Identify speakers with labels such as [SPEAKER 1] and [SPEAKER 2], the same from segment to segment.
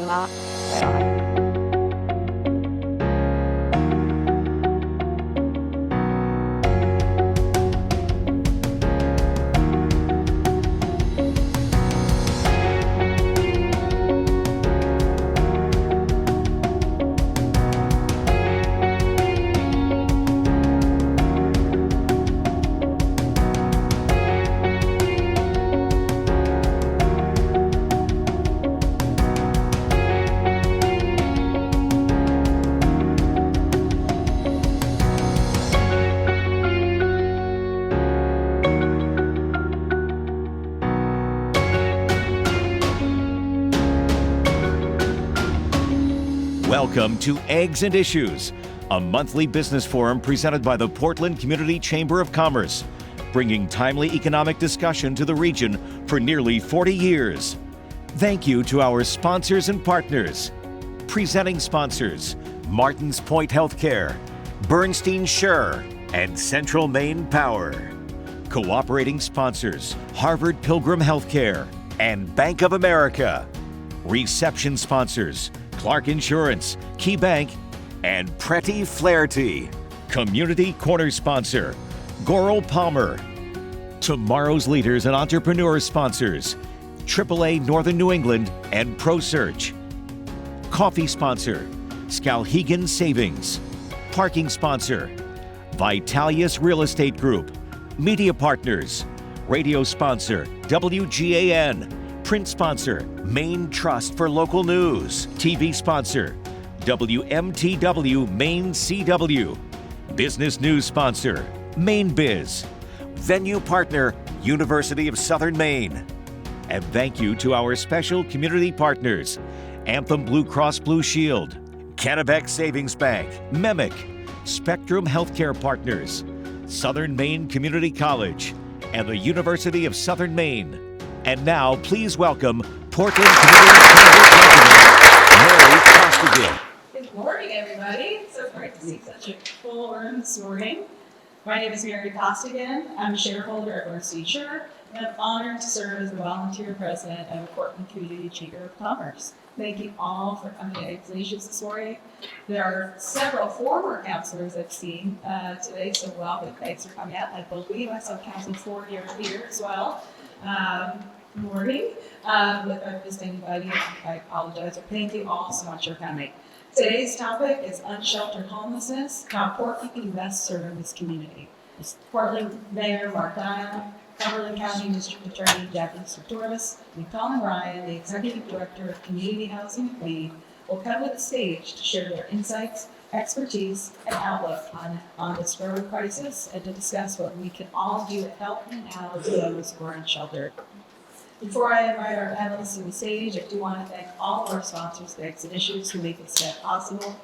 [SPEAKER 1] not at all.
[SPEAKER 2] Welcome to Eggs and Issues, a monthly business forum presented by the Portland Community Chamber of Commerce, bringing timely economic discussion to the region for nearly 40 years. Thank you to our sponsors and partners. Presenting sponsors, Martins Point Healthcare, Bernstein Schur, and Central Maine Power. Cooperating sponsors, Harvard Pilgrim Healthcare and Bank of America. Reception sponsors, Clark Insurance, Key Bank, and Pretty Flaherty. Community Corner sponsor, Goral Palmer. Tomorrow's leaders and entrepreneurs sponsors, AAA Northern New England and ProSearch. Coffee sponsor, Skowhegan Savings. Parking sponsor, Vitalius Real Estate Group. Media partners, radio sponsor, WGAN. Print sponsor, Maine Trust for Local News. TV sponsor, WMTW Maine CW. Business news sponsor, Maine Biz. Venue partner, University of Southern Maine. And thank you to our special community partners, Anthem Blue Cross Blue Shield, Kennebec Savings Bank, MEMIC, Spectrum Healthcare Partners, Southern Maine Community College, and the University of Southern Maine. And now, please welcome Portland Community Chamber President, Mary Costigan.
[SPEAKER 3] Good morning, everybody. So great to see such a full room this morning. My name is Mary Costigan. I'm a shareholder at Bernstein Schur, and I'm honored to serve as the volunteer president of the Portland Community Chamber of Commerce. Thank you all for coming to Eggs and Issues this morning. There are several former counselors I've seen today, so welcome. Thanks for coming out. I believe I saw Council 4 here as well. Morning. If I've missed anybody, I apologize. But thank you all so much for coming. Today's topic is unsheltered homelessness, how Portland can best serve this community. Portland Mayor Mark Dial, Cumberland County District Attorney Jackie Sertoris, and Colin Ryan, the Executive Director of Community Housing and Maine, will come to the stage to share their insights, expertise, and outlook on this growing crisis and to discuss what we can all do to help and house those who are unsheltered. Before I invite our panelists to the stage, I do want to thank all of our sponsors, the Eggs and Issues, who make this event possible.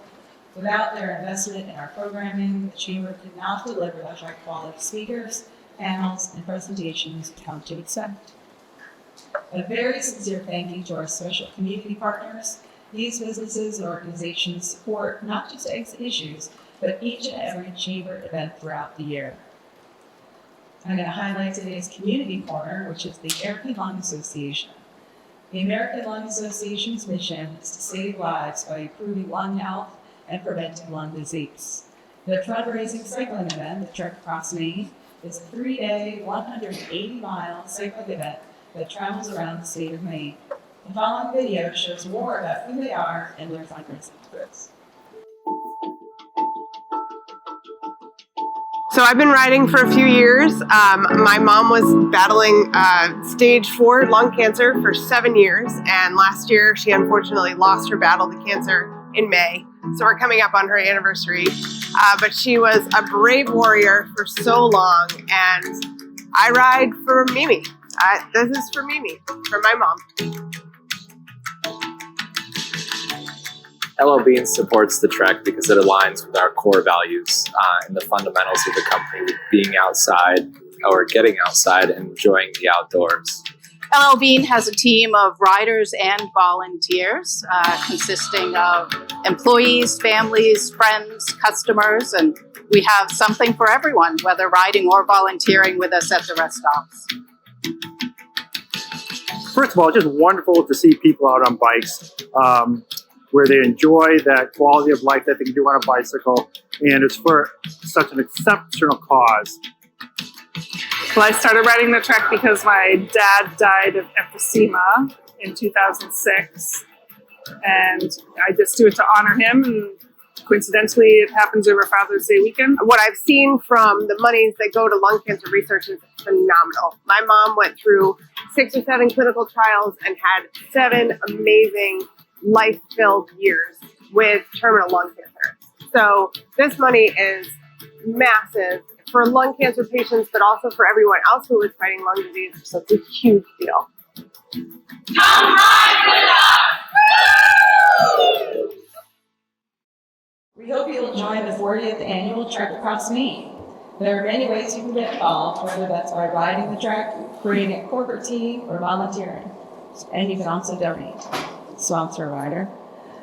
[SPEAKER 3] Without their investment in our programming, the Chamber could not deliver the high-quality speakers, panels, and presentations you've come to expect. A very sincere thank you to our social community partners. These businesses and organizations support not just Eggs and Issues, but each and every Chamber event throughout the year. I'm going to highlight today's Community Corner, which is the American Lung Association. The American Lung Association's mission is to save lives by improving lung health and preventing lung disease. The fundraising cycling event, the Trek Across Maine, is a 3-day, 180-mile cycling event that travels around the state of Maine. The following video shows more about who they are and their fundraising efforts.
[SPEAKER 4] So I've been riding for a few years. My mom was battling stage 4 lung cancer for 7 years, and last year she unfortunately lost her battle to cancer in May. So we're coming up on her anniversary. But she was a brave warrior for so long, and I ride for Mimi. This is for Mimi, for my mom.
[SPEAKER 5] LL Bean supports the Trek because it aligns with our core values and the fundamentals of the company, with being outside or getting outside and enjoying the outdoors.
[SPEAKER 6] LL Bean has a team of riders and volunteers consisting of employees, families, friends, customers, and we have something for everyone, whether riding or volunteering with us at the rest stops.
[SPEAKER 1] first of all, it's just wonderful to see people out on bikes where they enjoy that quality of life that they can do on a bicycle, and it's for such an exceptional cause.
[SPEAKER 7] Well, I started riding the trek because my dad died of emphysema in 2006, and I just do it to honor him, and coincidentally, it happens over Father's Day weekend.
[SPEAKER 4] What I've seen from the monies that go to lung cancer research is phenomenal. My mom went through 6 or 7 clinical trials and had 7 amazing life-filled years with terminal lung cancer. So this money is massive for lung cancer patients, but also for everyone else who is fighting lung disease. So it's a huge deal.
[SPEAKER 3] Come ride with us! We hope you'll join the 40th annual Trek Across Maine. There are many ways you can get involved, whether that's by riding the trek, creating a corporate team, or volunteering. And you can also donate. Sponsor a rider.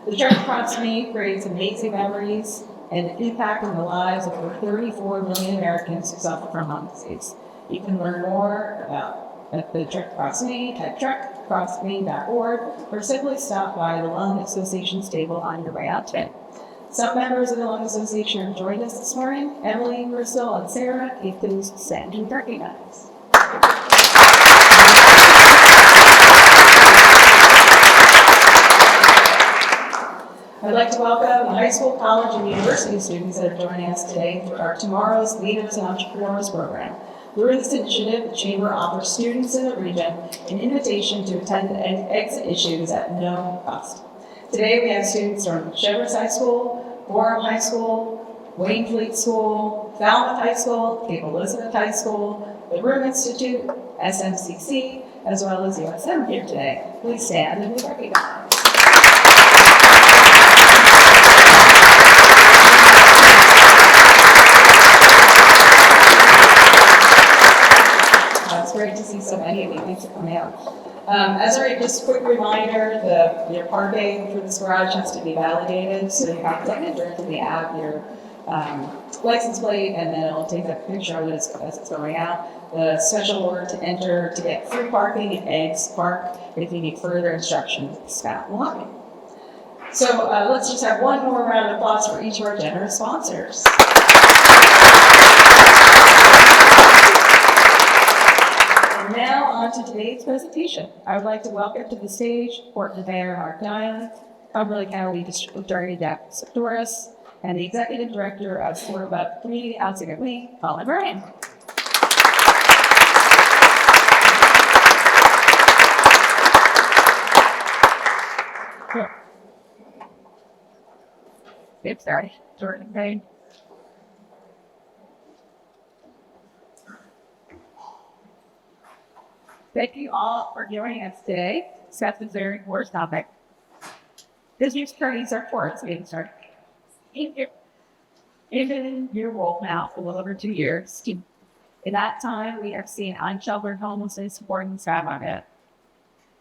[SPEAKER 3] The Trek Across Maine creates amazing memories and impact on the lives of over 34 million Americans who suffer from lung disease. You can learn more about the Trek Across Maine, type trekacrossmaine.org, or simply stop by the Lung Association's table on your way out today. Some members of the Lung Association have joined us this morning. Emily, Crystal, and Sarah, if those stand and recognize. I'd like to welcome the high school, college, and university students that are joining us today for our Tomorrow's Leaders and Entrepreneurs program. Through this initiative, the Chamber offers students in the region an invitation to attend the exit issues at no cost. Today we have students from Cheverus High School, Gorham High School, Waynfleet School, Falmouth High School, Cape Elizabeth High School, the Room Institute, SMCC, as well as USM here today. Please stand and be recognized. It's great to see so many of you. Thanks for coming out. As a just quick reminder, your parking for this garage has to be validated, so you have to enter into the app your license plate, and then it'll take a picture of it as it's going out. The special order to enter to get free parking at Eggs Park. If you need further instructions, Scott will help you. So let's just have one more round of applause for each of our generous sponsors. And now on to today's presentation. I would like to welcome to the stage Portland Mayor Mark Diamond, Cumberland County District Attorney Jack Doris, and the Executive Director of Florida Community Housing at Maine, Colin Bryan. Oops, sorry. Jordan Payne. Thank you all for joining us today. Discuss this very important topic. This year's attorneys are for us getting started. In your role now for a little over 2 years. In that time, we have seen unsheltered homelessness supporting the skyrocket.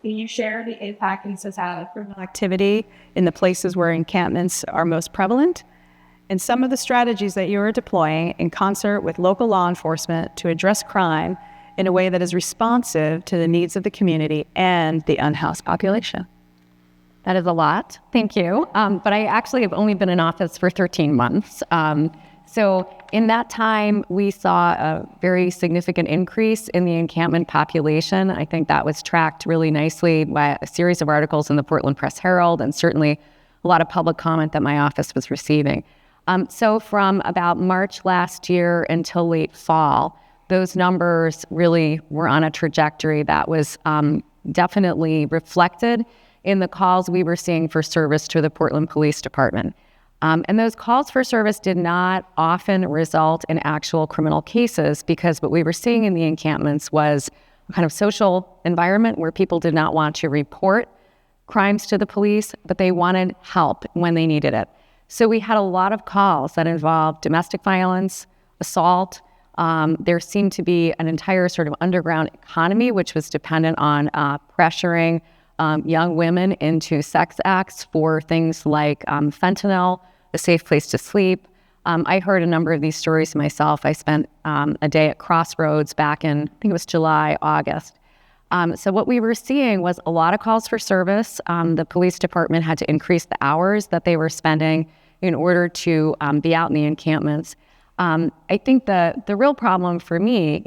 [SPEAKER 3] Can you share the impact this has had on criminal activity in the places where encampments are most prevalent, and some of the strategies that you are deploying in concert with local law enforcement to address crime in a way that is responsive to the needs of the community and the unhoused population?
[SPEAKER 8] That is a lot. Thank you. But I actually have only been in office for 13 months. So in that time, we saw a very significant increase in the encampment population. I think that was tracked really nicely by a series of articles in the Portland Press Herald, and certainly a lot of public comment that my office was receiving. So from about March last year until late fall, those numbers really were on a trajectory that was definitely reflected in the calls we were seeing for service to the Portland Police Department. And those calls for service did not often result in actual criminal cases, because what we were seeing in the encampments was a kind of social environment where people did not want to report crimes to the police, but they wanted help when they needed it. So we had a lot of calls that involved domestic violence, assault. There seemed to be an entire sort of underground economy, which was dependent on pressuring young women into sex acts for things like fentanyl, a safe place to sleep. I heard a number of these stories myself. I spent a day at Crossroads back in, I think it was July, August. So what we were seeing was a lot of calls for service. The police department had to increase the hours that they were spending in order to be out in the encampments. I think the real problem for me,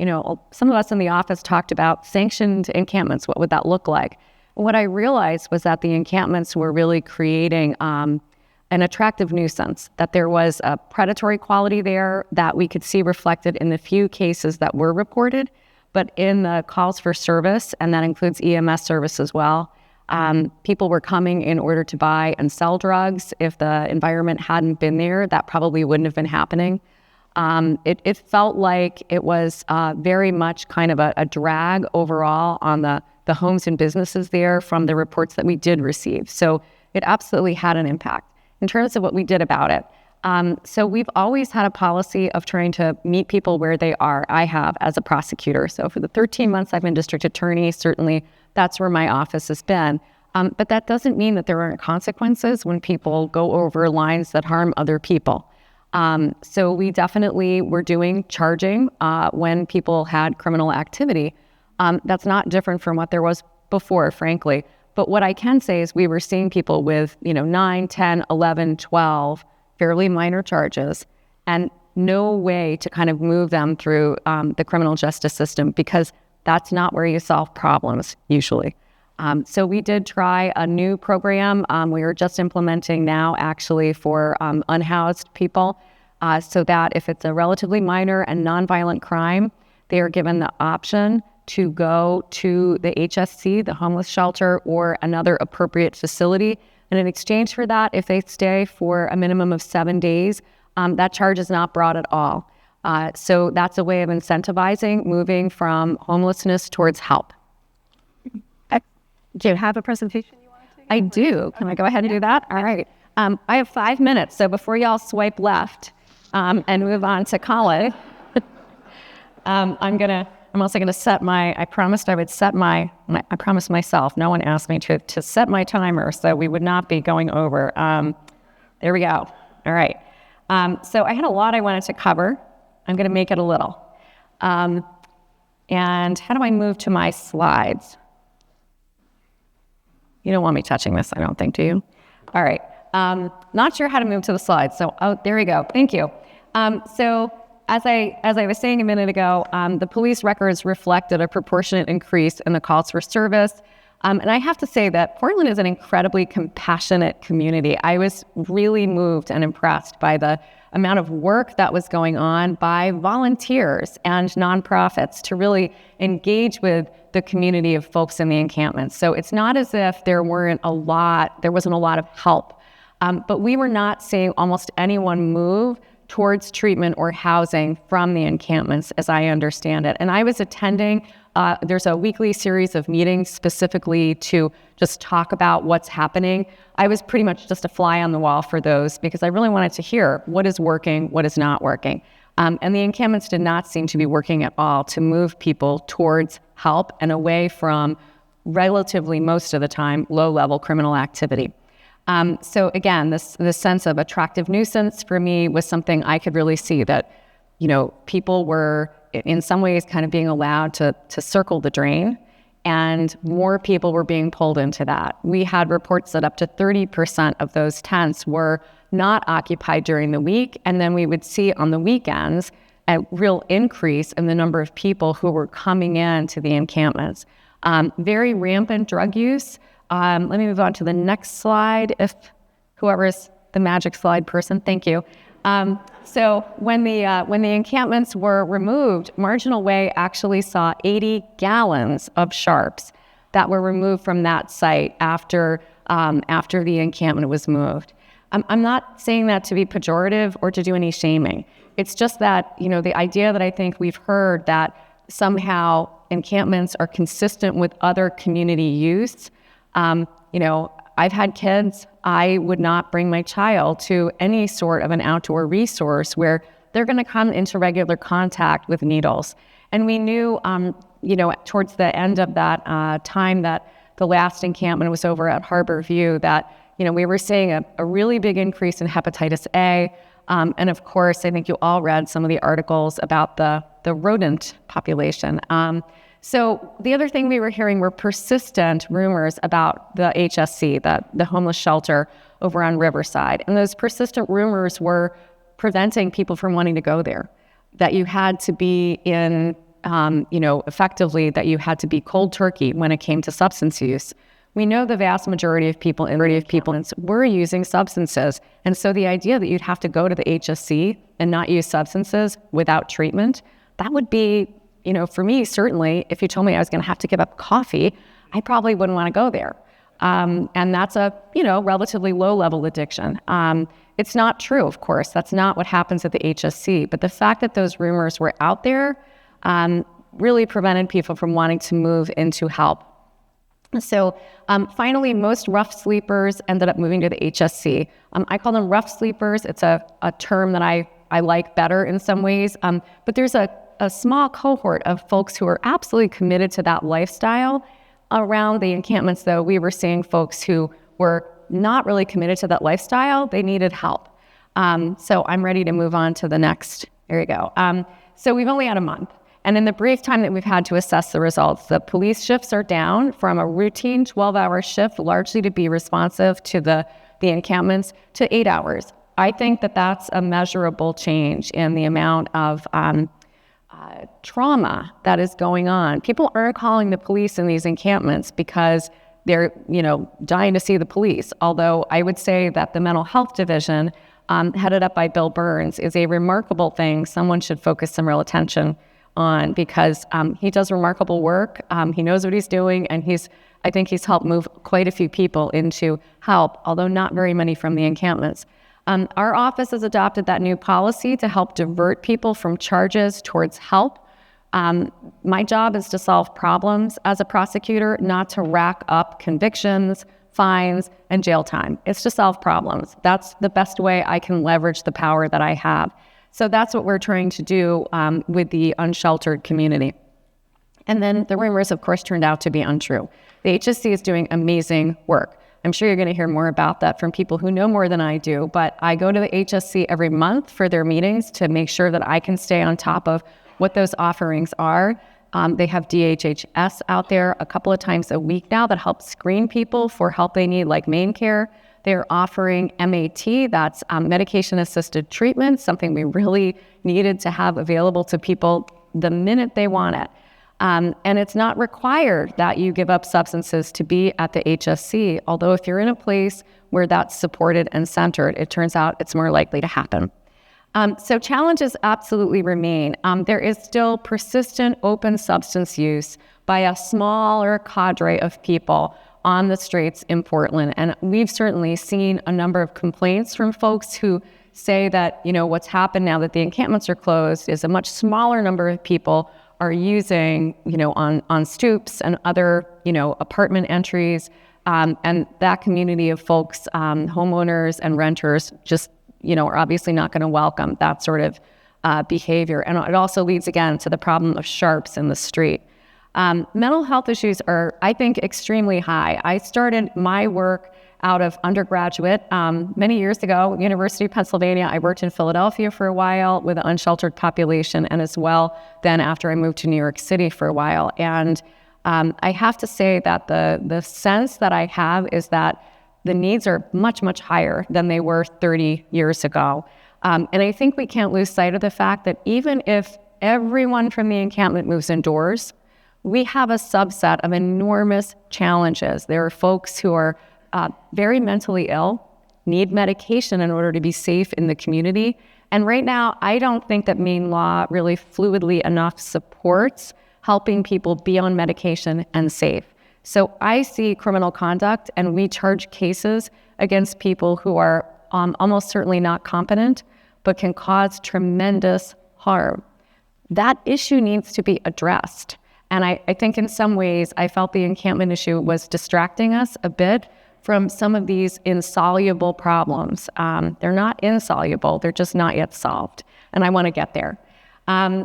[SPEAKER 8] some of us in the office talked about sanctioned encampments. What would that look like? What I realized was that the encampments were really creating an attractive nuisance, that there was a predatory quality there that we could see reflected in the few cases that were reported, but in the calls for service, and that includes EMS service as well, people were coming in order to buy and sell drugs. If the environment hadn't been there, that probably wouldn't have been happening. It felt like it was very much kind of a drag overall on the homes and businesses there from the reports that we did receive. So it absolutely had an impact. In terms of what we did about it, so we've always had a policy of trying to meet people where they are. I have as a prosecutor. So for the 13 months I've been district attorney, certainly that's where my office has been. But that doesn't mean that there aren't consequences when people go over lines that harm other people. So we definitely were doing charging when people had criminal activity. That's not different from what there was before, frankly. But what I can say is we were seeing people with, 9, 10, 11, 12 fairly minor charges and no way to kind of move them through the criminal justice system, because that's not where you solve problems usually. So we did try a new program we are just implementing now actually for unhoused people, so that if it's a relatively minor and nonviolent crime, they are given the option to go to the HSC, the homeless shelter, or another appropriate facility. And in exchange for that, if they stay for a minimum of 7 days, that charge is not brought at all. So that's a way of incentivizing moving from homelessness towards help.
[SPEAKER 4] Do you have a presentation you want to take?
[SPEAKER 8] I do. Can I go ahead and do that? All right. I have 5 minutes, so before y'all swipe left and move on to college, I'm also gonna set I promised I would set I promised myself, no one asked me to set my timer, so we would not be going over. There we go. All right. So I had a lot I wanted to cover. I'm gonna make it a little. And how do I move to my slides? You don't want me touching this, I don't think, do you? All right. Not sure how to move to the slides. So, there we go. Thank you. So as I was saying a minute ago, the police records reflected a proportionate increase in the calls for service. And I have to say that Portland is an incredibly compassionate community. I was really moved and impressed by the amount of work that was going on by volunteers and nonprofits to really engage with the community of folks in the encampments. So it's not as if there wasn't a lot of help, but we were not seeing almost anyone move towards treatment or housing from the encampments, as I understand it. And I was attending, there's a weekly series of meetings specifically to just talk about what's happening. I was pretty much just a fly on the wall for those because I really wanted to hear what is working, what is not working. And the encampments did not seem to be working at all to move people towards help and away from relatively, most of the time, low-level criminal activity. So again, this sense of attractive nuisance for me was something I could really see that, people were in some ways kind of being allowed to circle the drain, and more people were being pulled into that. We had reports that up to 30% of those tents were not occupied during the week, and then we would see on the weekends a real increase in the number of people who were coming into the encampments. Very rampant drug use. Let me move on to the next slide, if whoever is the magic slide person, thank you. So when the encampments were removed, Marginal Way actually saw 80 gallons of sharps that were removed from that site after the encampment was moved. I'm not saying that to be pejorative or to do any shaming. It's just that, the idea that I think we've heard that somehow encampments are consistent with other community use. I've had kids. I would not bring my child to any sort of an outdoor resource where they're going to come into regular contact with needles. And we knew, towards the end of that time that the last encampment was over at Harbor View, that, we were seeing a really big increase in hepatitis A. And of course, I think you all read some of the articles about the rodent population. So the other thing we were hearing were persistent rumors about the HSC, the homeless shelter over on Riverside. And those persistent rumors were preventing people from wanting to go there, that you had to be in, effectively, that you had to be cold turkey when it came to substance use. We know the vast majority of people were using substances. And so the idea that you'd have to go to the HSC and not use substances without treatment, that would be, for me, certainly, if you told me I was going to have to give up coffee, I probably wouldn't want to go there. And that's a, relatively low-level addiction. It's not true, of course. That's not what happens at the HSC. But the fact that those rumors were out there really prevented people from wanting to move into help. So finally, most rough sleepers ended up moving to the HSC. I call them rough sleepers. It's a term that I like better in some ways. But there's a small cohort of folks who are absolutely committed to that lifestyle. Around the encampments, though, we were seeing folks who were not really committed to that lifestyle. They needed help. So I'm ready to move on to the next. There you go. So we've only had a month. And in the brief time that we've had to assess the results, the police shifts are down from a routine 12-hour shift, largely to be responsive to the encampments, to 8 hours. I think that that's a measurable change in the amount of trauma that is going on. People aren't calling the police in these encampments because they're, dying to see the police. Although I would say that the mental health division, headed up by Bill Burns, is a remarkable thing. Someone should focus some real attention on, because he does remarkable work. He knows what he's doing, and I think he's helped move quite a few people into help, although not very many from the encampments. Our office has adopted that new policy to help divert people from charges towards help. My job is to solve problems as a prosecutor, not to rack up convictions, fines, and jail time. It's to solve problems. That's the best way I can leverage the power that I have. So that's what we're trying to do with the unsheltered community. And then the rumors, of course, turned out to be untrue. The HSC is doing amazing work. I'm sure you're going to hear more about that from people who know more than I do, but I go to the HSC every month for their meetings to make sure that I can stay on top of what those offerings are. They have DHHS out there a couple of times a week now that helps screen people for help they need, like main care. They're offering MAT, that's medication-assisted treatment, something we really needed to have available to people the minute they want it. And it's not required that you give up substances to be at the HSC, although if you're in a place where that's supported and centered, it turns out it's more likely to happen. So challenges absolutely remain. There is still persistent open substance use by a smaller cadre of people on the streets in Portland. And we've certainly seen a number of complaints from folks who say that, what's happened now that the encampments are closed is a much smaller number of people are using, on stoops and other, apartment entries. And that community of folks, homeowners and renters, just, are obviously not going to welcome that sort of behavior. And it also leads, again, to the problem of sharps in the street. Mental health issues are, I think, extremely high. I started my work out of undergraduate many years ago, University of Pennsylvania. I worked in Philadelphia for a while with an unsheltered population, and as well then after I moved to New York City for a while. And I have to say that the sense that I have is that the needs are much, much higher than they were 30 years ago. And I think we can't lose sight of the fact that even if everyone from the encampment moves indoors, we have a subset of enormous challenges. There are folks who are very mentally ill, need medication in order to be safe in the community. And right now, I don't think that Maine law really fluidly enough supports helping people be on medication and safe. So I see criminal conduct, and we charge cases against people who are almost certainly not competent, but can cause tremendous harm. That issue needs to be addressed. And I think in some ways, I felt the encampment issue was distracting us a bit from some of these insoluble problems. They're not insoluble, they're just not yet solved. And I want to get there.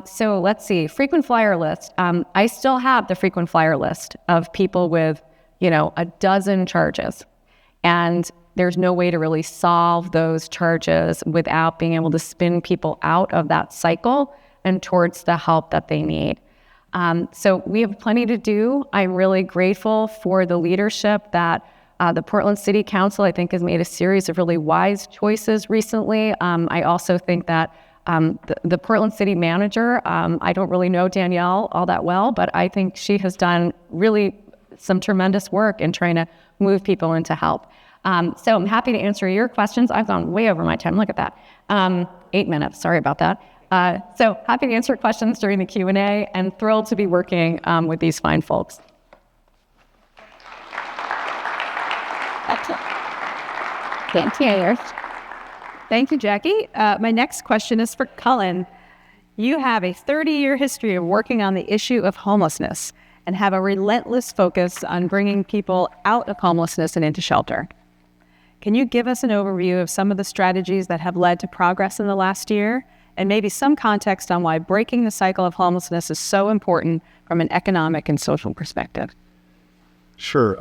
[SPEAKER 8] So let's see, frequent flyer list. I still have the frequent flyer list of people with, a dozen charges. And there's no way to really solve those charges without being able to spin people out of that cycle and towards the help that they need. So we have plenty to do. I'm really grateful for the leadership that the Portland City Council, I think, has made a series of really wise choices recently. I also think that the Portland City Manager, I don't really know Danielle all that well, but I think she has done really some tremendous work in trying to move people into help. So I'm happy to answer your questions. I've gone way over my time. Look at that. 8 minutes. Sorry about that. So happy to answer questions during the Q&A and thrilled to be working with these fine folks.
[SPEAKER 9] Thank you, Jackie. My next question is for Cullen. You have a 30-year history of working on the issue of homelessness and have a relentless focus on bringing people out of homelessness and into shelter. Can you give us an overview of some of the strategies that have led to progress in the last year, and maybe some context on why breaking the cycle of homelessness is so important from an economic and social perspective?
[SPEAKER 10] Sure.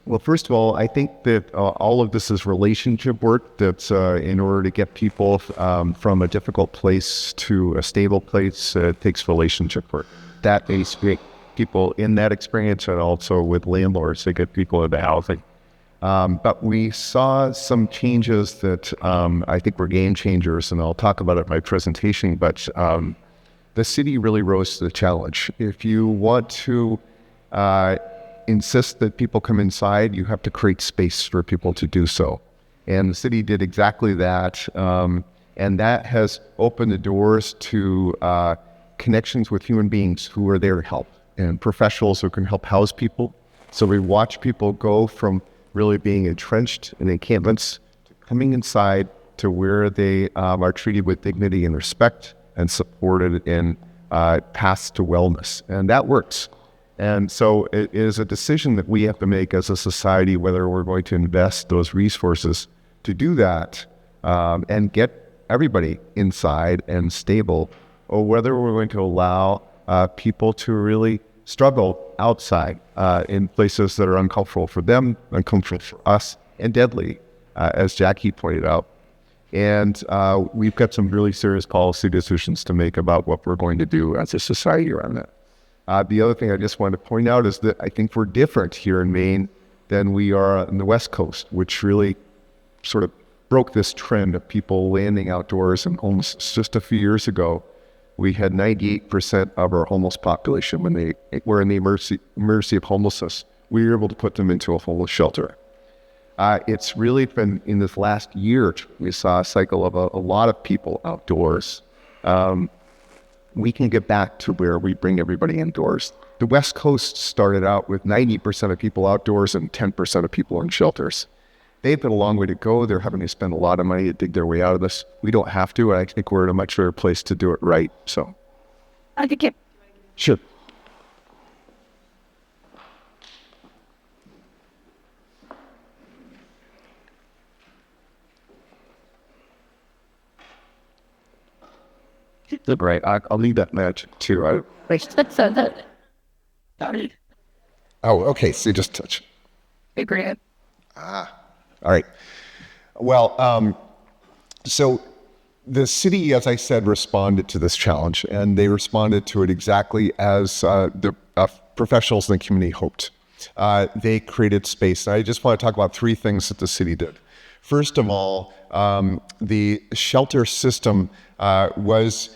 [SPEAKER 10] Well, first of all, I think that all of this is relationship work. That's in order to get people from a difficult place to a stable place, it takes relationship work. That is people in that experience, and also with landlords to get people into housing. But we saw some changes that I think were game changers, and I'll talk about it in my presentation. But the city really rose to the challenge. If you want to insist that people come inside, you have to create space for people to do so. And the city did exactly that. And that has opened the doors to connections with human beings who are there to help, and professionals who can help house people. So we watch people go from really being entrenched in encampments to coming inside to where they are treated with dignity and respect and supported in paths to wellness. And that works. And so it is a decision that we have to make as a society, whether we're going to invest those resources to do that and get everybody inside and stable, or whether we're going to allow people to really struggle outside in places that are uncomfortable for them, uncomfortable for us, and deadly, as Jackie pointed out. And we've got some really serious policy decisions to make about what we're going to do as a society around that. The other thing I just wanted to point out is that I think we're different here in Maine than we are on the West Coast, which really sort of broke this trend of people landing outdoors and homelessness. Just a few years ago, we had 98% of our homeless population, when they were in the emergency of homelessness, we were able to put them into a homeless shelter. It's really been in this last year, we saw a cycle of a lot of people outdoors. We can get back to where we bring everybody indoors. The West Coast started out with 90% of people outdoors and 10% of people in shelters. They've got a long way to go. They're having to spend a lot of money to dig their way out of this. We don't have to, and I think we're in a much better place to do it right. So,
[SPEAKER 9] I think it.
[SPEAKER 10] Sure. Right. I'll leave that match too. Oh, okay. So you just touch.
[SPEAKER 9] Agree.
[SPEAKER 10] All right. Well, so the city, as I said, responded to this challenge, and they responded to it exactly as the professionals in the community hoped. They created space. And I just want to talk about three things that the city did. First of all, the shelter system was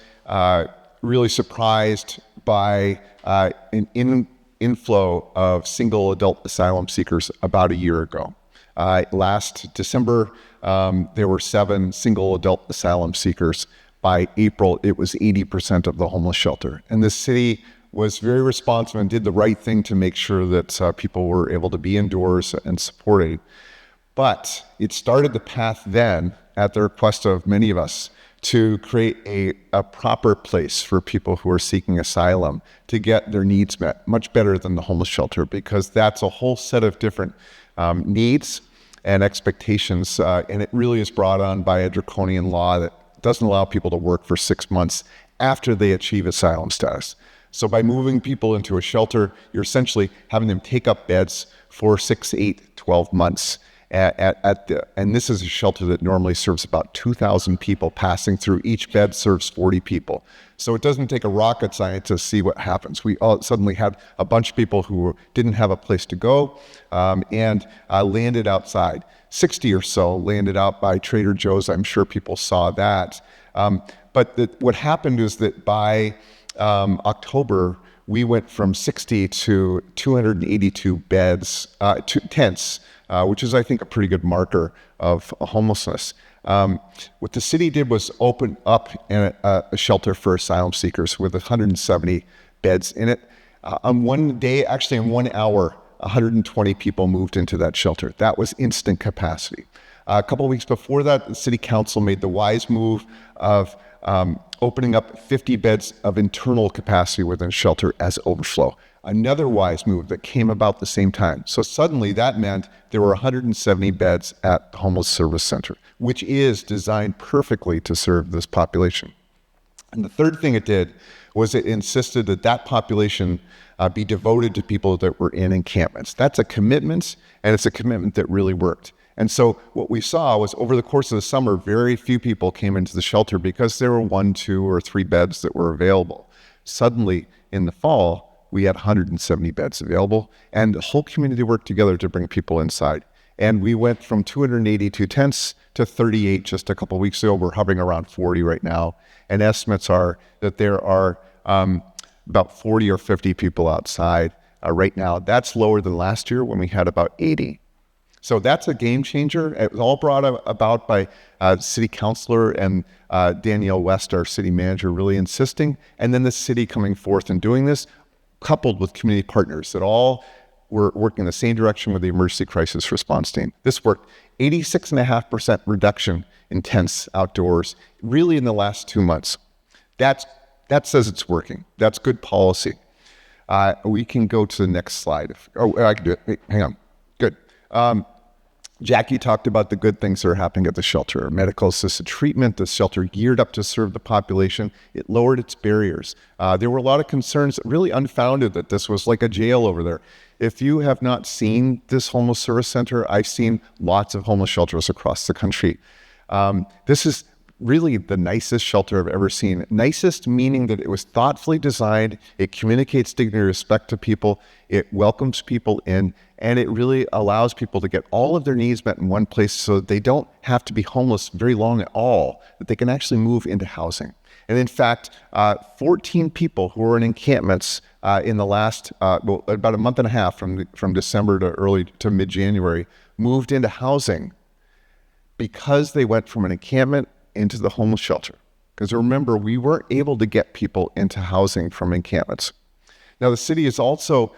[SPEAKER 10] really surprised by an inflow of single adult asylum seekers about a year ago. Last December, there were 7 single adult asylum seekers. By April, it was 80% of the homeless shelter. And the city was very responsive and did the right thing to make sure that people were able to be indoors and supported. But it started the path then, at the request of many of us, to create a proper place for people who are seeking asylum to get their needs met, much better than the homeless shelter, because that's a whole set of different needs and expectations, and it really is brought on by a draconian law that doesn't allow people to work for 6 months after they achieve asylum status. So by moving people into a shelter, you're essentially having them take up beds for 6, 8, 12 months. and this is a shelter that normally serves about 2,000 people passing through. Each bed serves 40 people. So it doesn't take a rocket scientist to see what happens. We all suddenly had a bunch of people who didn't have a place to go and landed outside. 60 or so landed out by Trader Joe's. I'm sure people saw that. But what happened is that by October, we went from 60 to 282 beds, tents, which is, I think, a pretty good marker of homelessness. What the city did was open up a shelter for asylum seekers with 170 beds in it. On one day, actually in 1 hour, 120 people moved into that shelter. That was instant capacity. A couple of weeks before that, the city council made the wise move of opening up 50 beds of internal capacity within a shelter as overflow. Another wise move that came about the same time. So suddenly that meant there were 170 beds at the Homeless Service Center, which is designed perfectly to serve this population. And the third thing it did was it insisted that that population be devoted to people that were in encampments. That's a commitment, and it's a commitment that really worked. And so what we saw was over the course of the summer, very few people came into the shelter because there were 1, 2, or 3 beds that were available. Suddenly, in the fall, we had 170 beds available, and the whole community worked together to bring people inside. And we went from 282 tents to 38 just a couple of weeks ago. We're hovering around 40 right now. And estimates are that there are about 40 or 50 people outside right now. That's lower than last year when we had about 80. So that's a game changer. It was all brought about by city councilor and Danielle West, our city manager, really insisting, and then the city coming forth and doing this, coupled with community partners that all were working in the same direction with the emergency crisis response team. This worked. 86.5% reduction in tents outdoors, really in the last 2 months. That says it's working. That's good policy. We can go to the next slide. I can do it. Wait, hang on. Good. Jackie talked about the good things that are happening at the shelter. Medical assisted treatment, the shelter geared up to serve the population. It lowered its barriers. There were a lot of concerns, really unfounded, that this was like a jail over there. If you have not seen this homeless service center, I've seen lots of homeless shelters across the country. This is really the nicest shelter I've ever seen. Nicest meaning that it was thoughtfully designed, it communicates dignity and respect to people, it welcomes people in, and it really allows people to get all of their needs met in one place so that they don't have to be homeless very long at all, that they can actually move into housing. And in fact, 14 people who were in encampments in the last, about a month and a half from December to mid-January, moved into housing because they went from an encampment into the homeless shelter. Because remember, we weren't able to get people into housing from encampments. Now, the city has also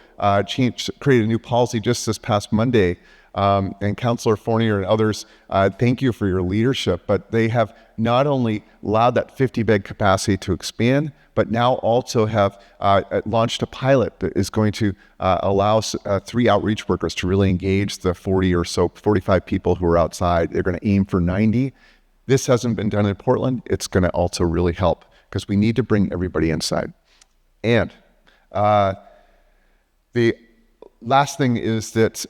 [SPEAKER 10] created a new policy just this past Monday, and Councillor Fournier and others, thank you for your leadership, but they have not only allowed that 50-bed capacity to expand, but now also have launched a pilot that is going to allow 3 outreach workers to really engage the 40 or so, 45 people who are outside. They're going to aim for 90. This hasn't been done in Portland. It's going to also really help because we need to bring everybody inside. And the last thing is that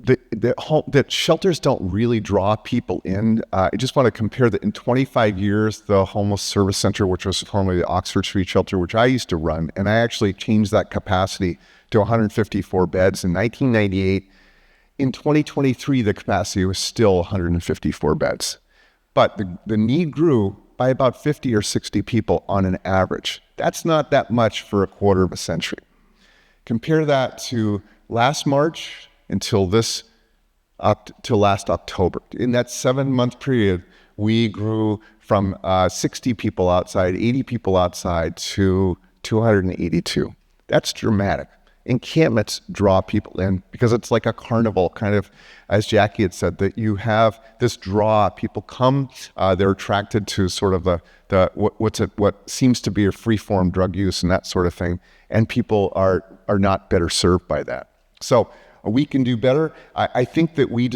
[SPEAKER 10] that shelters don't really draw people in. I just want to compare that in 25 years, the Homeless Service Center, which was formerly the Oxford Street Shelter, which I used to run, and I actually changed that capacity to 154 beds in 1998. In 2023, the capacity was still 154 beds. But the need grew by about 50 or 60 people on an average. That's not that much for a quarter of a century. Compare that to last March until last October. In that 7-month period, we grew from 60 people outside, 80 people outside to 282. That's dramatic. Encampments draw people in because it's like a carnival, kind of, as Jackie had said, that you have this draw. People come, they're attracted to sort of what seems to be a free-form drug use and that sort of thing, and people are not better served by that. So we can do better. I think that we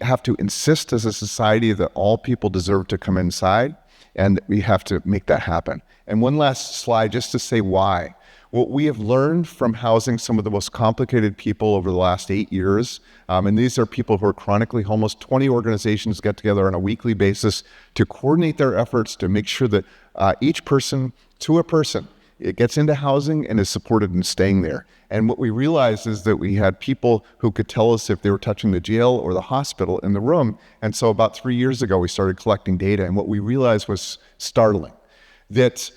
[SPEAKER 10] have to insist as a society that all people deserve to come inside, and we have to make that happen. And one last slide just to say why. What we have learned from housing some of the most complicated people over the last 8 years, and these are people who are chronically homeless, 20 organizations get together on a weekly basis to coordinate their efforts to make sure that each person to a person, it gets into housing and is supported in staying there. And what we realized is that we had people who could tell us if they were touching the jail or the hospital in the room. And so about 3 years ago, we started collecting data. And what we realized was startling, that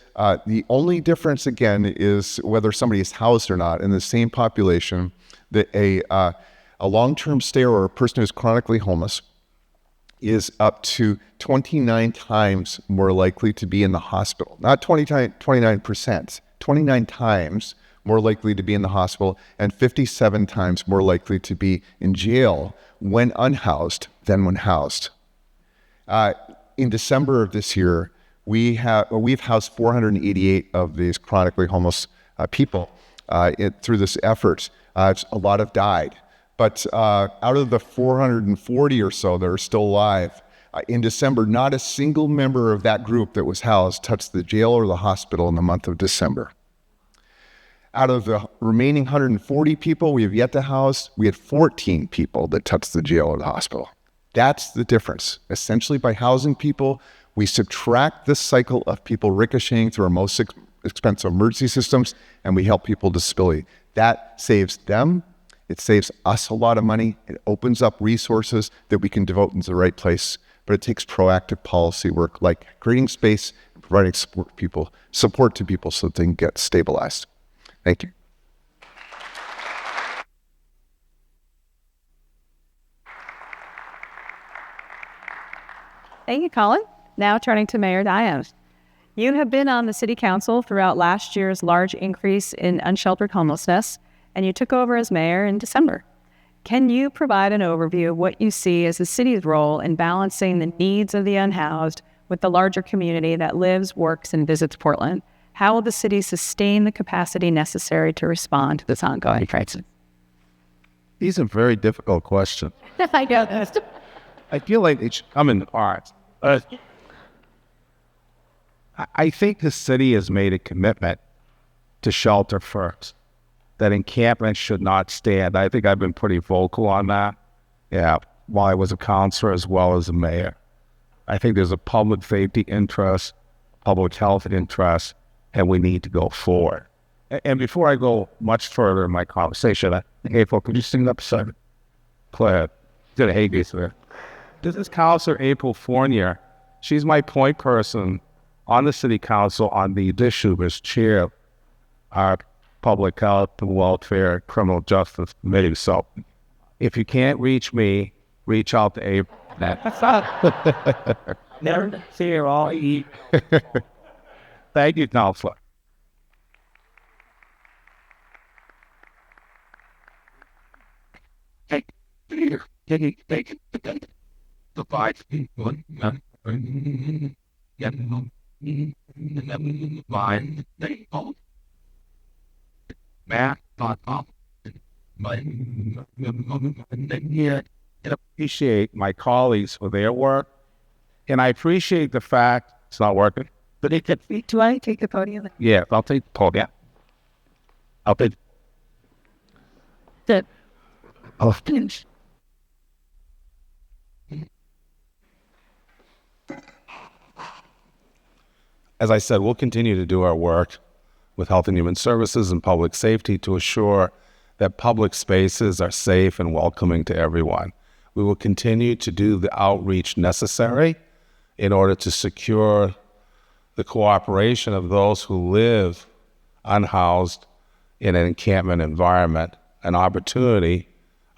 [SPEAKER 10] the only difference, again, is whether somebody is housed or not in the same population, that a long-term stayer or a person who's chronically homeless is up to 29 times more likely to be in the hospital. Not 29%, 29 times more likely to be in the hospital, and 57 times more likely to be in jail when unhoused than when housed. In December of this year, we've housed 488 of these chronically homeless people through this effort. A lot have died. But out of the 440 or so that are still alive, in December, not a single member of that group that was housed touched the jail or the hospital in the month of December. Out of the remaining 140 people we have yet to house, we had 14 people that touched the jail or the hospital. That's the difference. Essentially, by housing people, we subtract this cycle of people ricocheting through our most expensive emergency systems, and we help people with disability. That saves them. It saves us a lot of money. It opens up resources that we can devote into the right place. But it takes proactive policy work, like creating space and providing support to people so that they can get stabilized. Thank you.
[SPEAKER 9] Thank you, Colin. Now turning to Mayor Diane. You have been on the City Council throughout last year's large increase in unsheltered homelessness, and you took over as mayor in December. Can you provide an overview of what you see as the city's role in balancing the needs of the unhoused with the larger community that lives, works, and visits Portland? How will the city sustain the capacity necessary to respond to this ongoing crisis?
[SPEAKER 11] These are very difficult questions.
[SPEAKER 9] I know this.
[SPEAKER 11] I feel like it should come in parts. I think the city has made a commitment to shelter first, that encampment should not stand. I think I've been pretty vocal on that, while I was a councilor as well as a mayor. I think there's a public safety interest, public health interest, and we need to go forward. And before I go much further in my conversation, April, could you sing up a Claire, did a hate me there. This is Councilor April Fournier. She's my point person on the city council on the issue as chair of our public health and welfare criminal justice committee. So if you can't reach me, reach out to April. Never see her all eat. Thank you, Councilor. The five people Matt, I appreciate my colleagues for their work, and I appreciate the fact it's not working. But it could be. Do I take the podium? Yeah, I'll take the podium. I'll take that. I'll finish. As I said, we'll continue to do our work with Health and Human Services and Public Safety to assure that public spaces are safe and welcoming to everyone. We will continue to do the outreach necessary in order to secure the cooperation of those who live unhoused in an encampment environment, an opportunity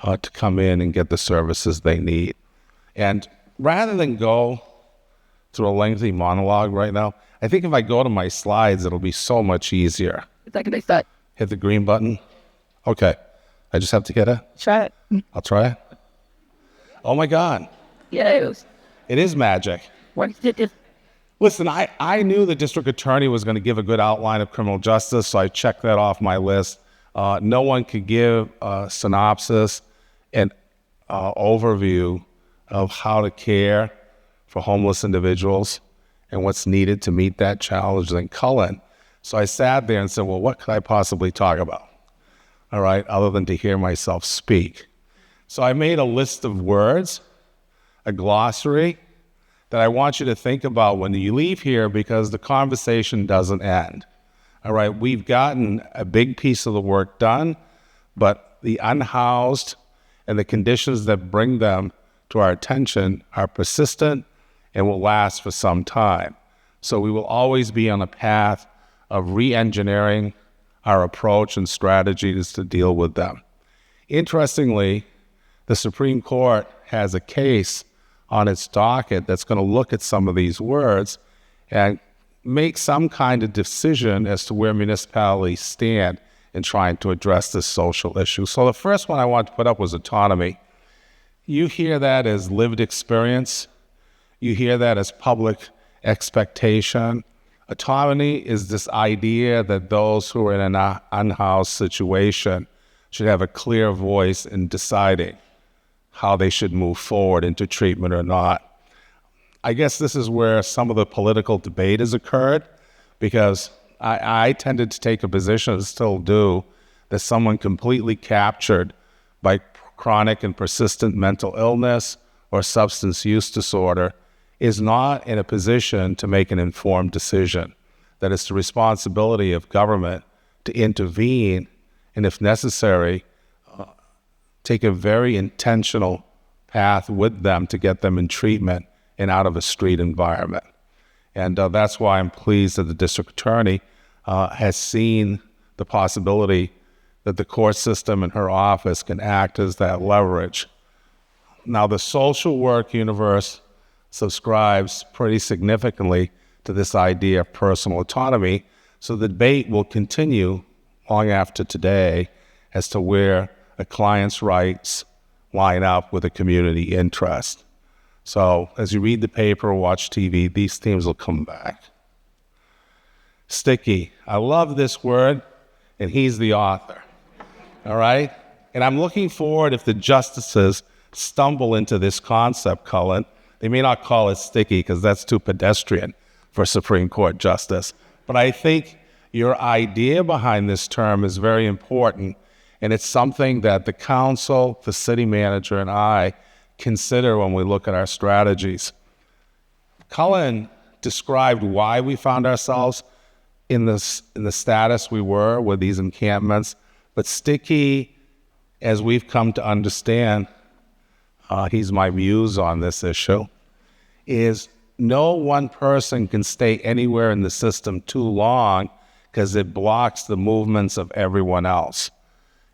[SPEAKER 11] to come in and get the services they need. And rather than go through a lengthy monologue right now, I think if I go to my slides, it'll be so much easier. Hit the green button. Okay. I just have to get it?
[SPEAKER 9] Try it.
[SPEAKER 11] I'll try it. Oh my God.
[SPEAKER 9] Yes.
[SPEAKER 11] It is magic. Listen, I knew the district attorney was going to give a good outline of criminal justice, so I checked that off my list. No one could give a synopsis and overview of how to care for homeless individuals and what's needed to meet that challenge than Cullen. So I sat there and said, well, what could I possibly talk about? All right, other than to hear myself speak. So I made a list of words, a glossary, that I want you to think about when you leave here, because the conversation doesn't end. All right, we've gotten a big piece of the work done, but the unhoused and the conditions that bring them to our attention are persistent and will last for some time. So we will always be on a path of re-engineering our approach and strategies to deal with them. Interestingly, the Supreme Court has a case on its docket that's going to look at some of these words and make some kind of decision as to where municipalities stand in trying to address this social issue. So the first one I want to put up was autonomy. You hear that as lived experience. You hear that as public expectation. Autonomy is this idea that those who are in an unhoused situation should have a clear voice in deciding how they should move forward into treatment or not. I guess this is where some of the political debate has occurred, because I tended to take a position, and still do, that someone completely captured by chronic and persistent mental illness or substance use disorder is not in a position to make an informed decision. That it's the responsibility of government to intervene, and if necessary, take a very intentional path with them to get them in treatment and out of a street environment. And that's why I'm pleased that the district attorney has seen the possibility that the court system and her office can act as that leverage. Now, the social work universe subscribes pretty significantly to this idea of personal autonomy, so the debate will continue long after today as to where a client's rights line up with a community interest. So as you read the paper or watch TV, these themes will come back. Sticky. I love this word, and he's the author. All right? And I'm looking forward, if the justices stumble into this concept, Cullen, they may not call it sticky because that's too pedestrian for a Supreme Court justice. But I think your idea behind this term is very important, and it's something that the council, the city manager, and I consider when we look at our strategies. Cullen described why we found ourselves in the status we were with these encampments, but sticky, as we've come to understand, he's my muse on this issue, is no one person can stay anywhere in the system too long because it blocks the movements of everyone else.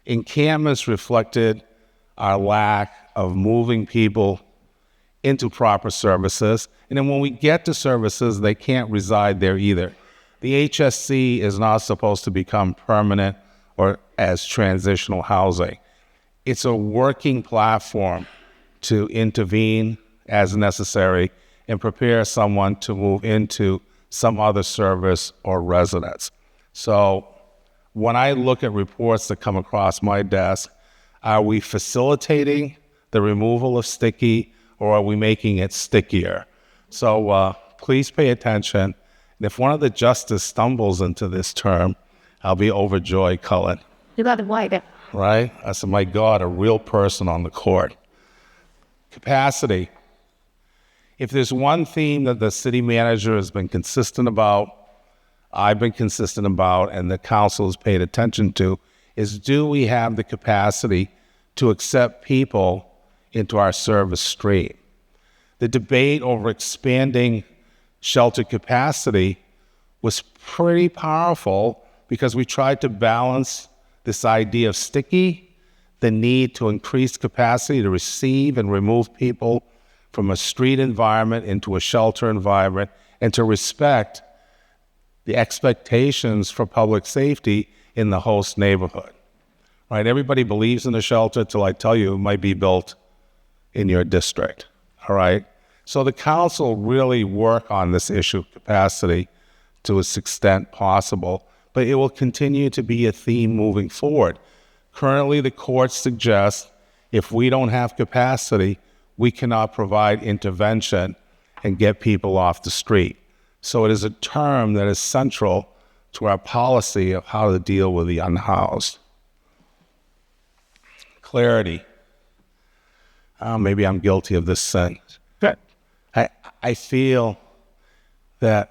[SPEAKER 11] Encampments reflected our lack of moving people into proper services, and then when we get to services, they can't reside there either. The HSC is not supposed to become permanent or as transitional housing. It's a working platform to intervene as necessary and prepare someone to move into some other service or residence. So when I look at reports that come across my desk, are we facilitating the removal of sticky, or are we making it stickier? So please pay attention. And if one of the justices stumbles into this term, I'll be overjoyed, Cullen.
[SPEAKER 8] You got to like it.
[SPEAKER 11] Right? I said, my God, a real person on the court. Capacity. If there's one theme that the city manager has been consistent about, I've been consistent about, and the council has paid attention to, is do we have the capacity to accept people into our service stream? The debate over expanding shelter capacity was pretty powerful because we tried to balance this idea of sticky, the need to increase capacity to receive and remove people from a street environment into a shelter environment, and to respect the expectations for public safety in the host neighborhood. Right? Everybody believes in a shelter till I tell you it might be built in your district. All right? So the council really work on this issue of capacity to its extent possible, but it will continue to be a theme moving forward. Currently, the courts suggest if we don't have capacity, we cannot provide intervention and get people off the street. So it is a term that is central to our policy of how to deal with the unhoused. Clarity. Maybe I'm guilty of this sin. I feel that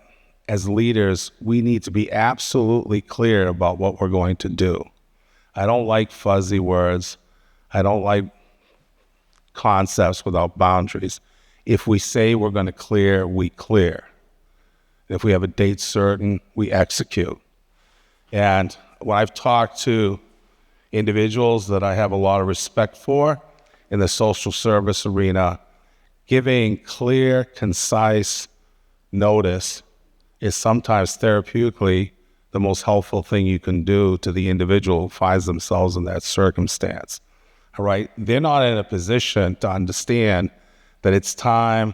[SPEAKER 11] as leaders, we need to be absolutely clear about what we're going to do. I don't like fuzzy words. I don't like concepts without boundaries. If we say we're going to clear, we clear. If we have a date certain, we execute. And when I've talked to individuals that I have a lot of respect for in the social service arena, giving clear, concise notice is sometimes therapeutically the most helpful thing you can do to the individual who finds themselves in that circumstance. All right? They're not in a position to understand that it's time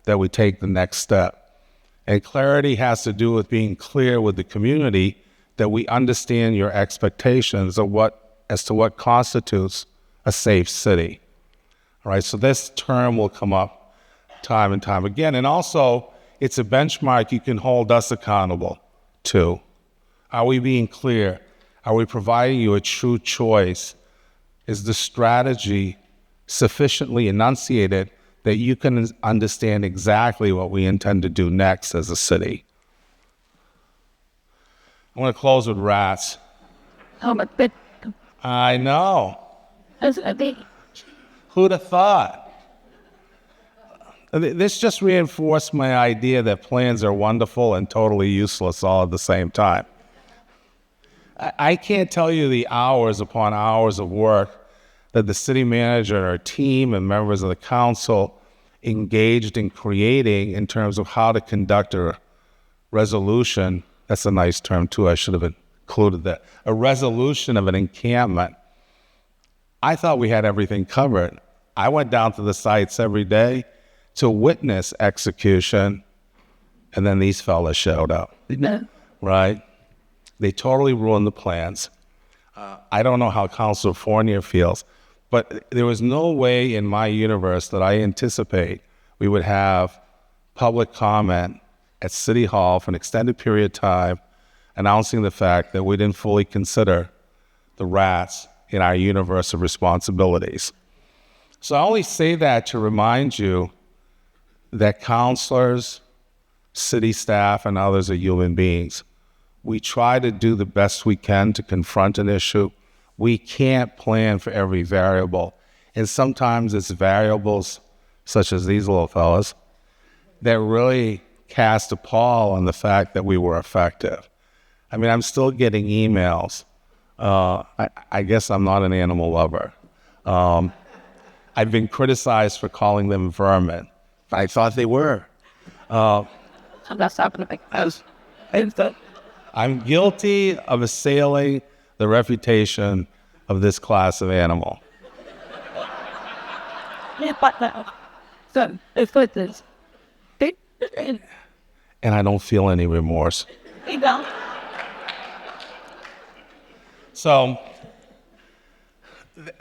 [SPEAKER 11] that we take the next step. And clarity has to do with being clear with the community that we understand your expectations of as to what constitutes a safe city. All right, so this term will come up time and time again. And also, it's a benchmark you can hold us accountable to. Are we being clear? Are we providing you a true choice? Is the strategy sufficiently enunciated that you can understand exactly what we intend to do next as a city? I want to close with rats. I know. Who'd have thought? This just reinforced my idea that plans are wonderful and totally useless all at the same time. I can't tell you the hours upon hours of work that the city manager and our team and members of the council engaged in creating in terms of how to conduct a resolution. That's a nice term too, I should have included that. A resolution of an encampment. I thought we had everything covered. I went down to the sites every day to witness execution, and then these fellas showed up, right? They totally ruined the plans. I don't know how Councilor Fournier feels, but there was no way in my universe that I anticipate we would have public comment at City Hall for an extended period of time announcing the fact that we didn't fully consider the rats in our universe of responsibilities. So I only say that to remind you that councilors, city staff, and others are human beings. We try to do the best we can to confront an issue. We can't plan for every variable. And sometimes it's variables such as these little fellas that really cast a pall on the fact that we were effective. I mean, I'm still getting emails. I guess I'm not an animal lover. I've been criticized for calling them vermin. I thought they were. I'm guilty of assailing the reputation of this class of animal. And I don't feel any remorse. So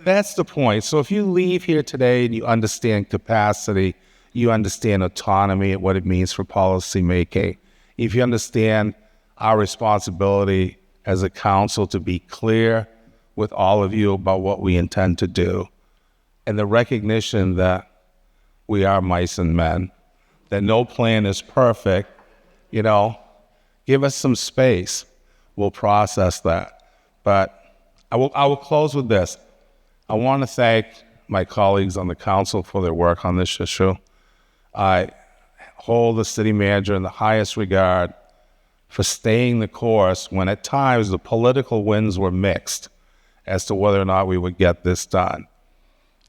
[SPEAKER 11] that's the point. So if you leave here today and you understand capacity, you understand autonomy and what it means for policy making, if you understand our responsibility as a council to be clear with all of you about what we intend to do, and the recognition that we are mice and men, that no plan is perfect, give us some space. We'll process that. But I will close with this. I want to thank my colleagues on the council for their work on this issue. I hold the city manager in the highest regard for staying the course when at times the political winds were mixed as to whether or not we would get this done.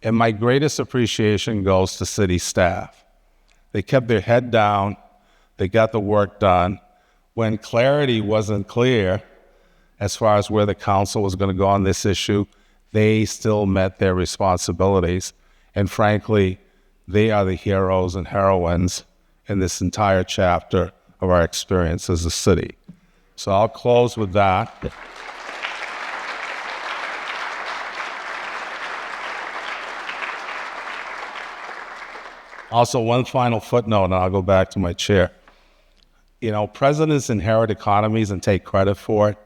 [SPEAKER 11] And my greatest appreciation goes to city staff. They kept their head down. They got the work done. When clarity wasn't clear as far as where the council was going to go on this issue, they still met their responsibilities. And frankly, they are the heroes and heroines in this entire chapter of our experience as a city. So I'll close with that. Also, one final footnote, and I'll go back to my chair. Presidents inherit economies and take credit for it.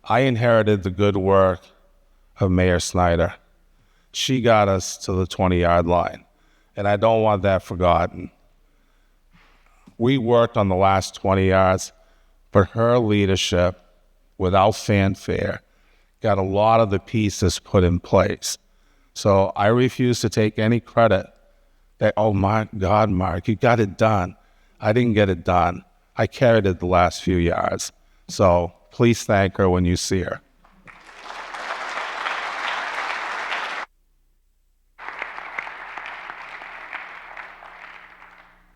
[SPEAKER 11] I inherited the good work of Mayor Snyder. She got us to the 20-yard line, and I don't want that forgotten. We worked on the last 20 yards, but her leadership, without fanfare, got a lot of the pieces put in place. So I refuse to take any credit that, oh my God, Mark, you got it done. I didn't get it done. I carried it the last few yards. So please thank her when you see her.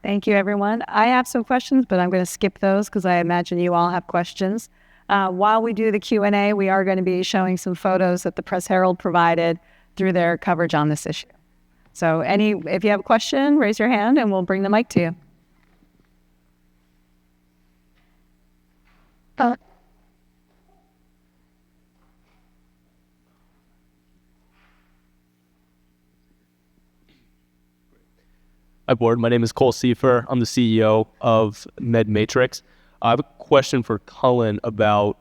[SPEAKER 9] Thank you, everyone. I have some questions, but I'm going to skip those because I imagine you all have questions. While we do the Q&A, we are going to be showing some photos that the Press Herald provided through their coverage on this issue. So if you have a question, raise your hand and we'll bring the mic to you.
[SPEAKER 12] Hi, board. My name is Cole Seifer. I'm the CEO of MedMatrix. I have a question for Cullen about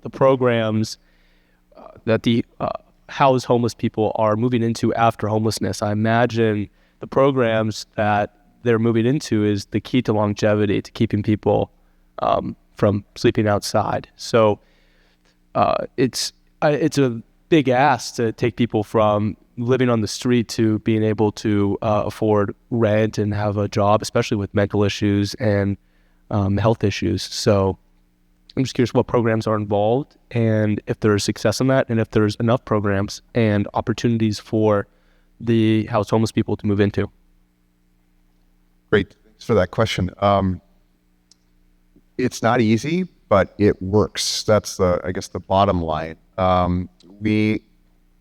[SPEAKER 12] the programs that the housed homeless people are moving into after homelessness. I imagine the programs that they're moving into is the key to longevity, to keeping people from sleeping outside. So it's a big ask to take people from living on the street to being able to afford rent and have a job, especially with mental issues and health issues. So I'm just curious what programs are involved and if there's success in that and if there's enough programs and opportunities for the housed homeless people to move into.
[SPEAKER 10] Great. Thanks for that question. It's not easy, but it works. That's the bottom line.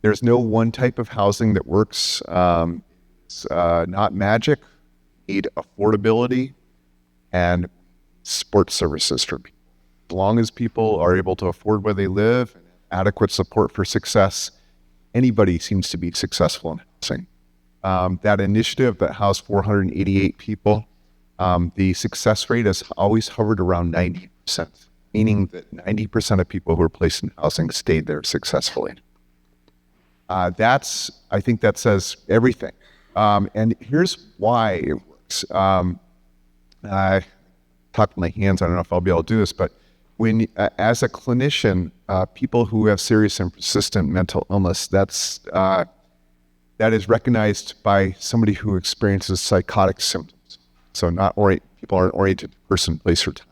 [SPEAKER 10] There's no one type of housing that works. It's not magic. You need affordability and support services for people. As long as people are able to afford where they live and adequate support for success, anybody seems to be successful in housing. That initiative that housed 488 people, the success rate has always hovered around 90%, meaning that 90% of people who were placed in housing stayed there successfully. I think that says everything. And here's why it works. I talk with my hands. I don't know if I'll be able to do this, but as a clinician, people who have serious and persistent mental illness, that is recognized by somebody who experiences psychotic symptoms. So people aren't oriented to person, place, or time.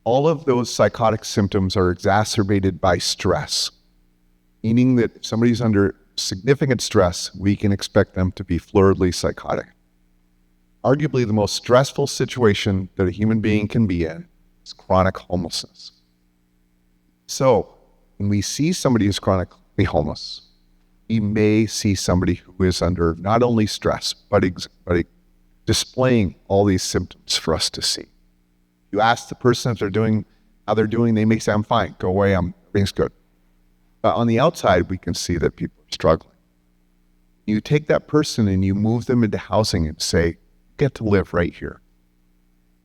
[SPEAKER 10] All of those psychotic symptoms are exacerbated by stress, meaning that if somebody's under significant stress, we can expect them to be floridly psychotic. Arguably, the most stressful situation that a human being can be in is chronic homelessness. So, when we see somebody who's chronically homeless, we may see somebody who is under not only stress, but displaying all these symptoms for us to see. You ask the person if they're doing how they're doing, they may say, "I'm fine, go away, everything's good." But on the outside, we can see that people are struggling. You take that person and you move them into housing and say, "Get to live right here."